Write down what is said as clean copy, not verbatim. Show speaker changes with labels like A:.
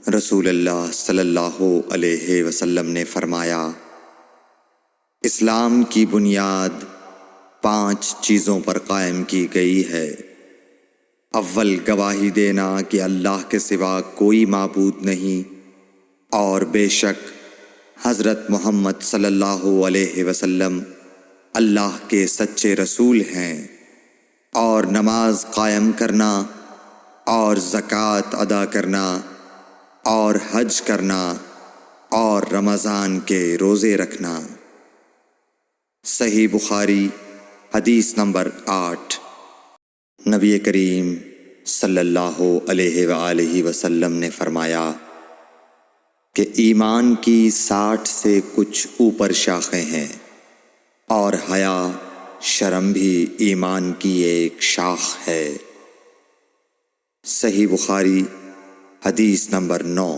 A: رسول اللہ صلی اللہ علیہ وسلم نے فرمایا، اسلام کی بنیاد 5 چیزوں پر قائم کی گئی ہے۔ اول، گواہی دینا کہ اللہ کے سوا کوئی معبود نہیں اور بے شک حضرت محمد صلی اللہ علیہ وسلم اللہ کے سچے رسول ہیں، اور نماز قائم کرنا اور زکوٰۃ ادا کرنا اور حج کرنا اور رمضان کے روزے رکھنا۔ صحیح بخاری حدیث نمبر 8۔ نبی کریم صلی اللہ علیہ وآلہ وسلم نے فرمایا کہ ایمان کی 60 سے کچھ اوپر شاخیں ہیں، اور حیا شرم بھی ایمان کی ایک شاخ ہے۔ صحیح بخاری حدیث نمبر 9۔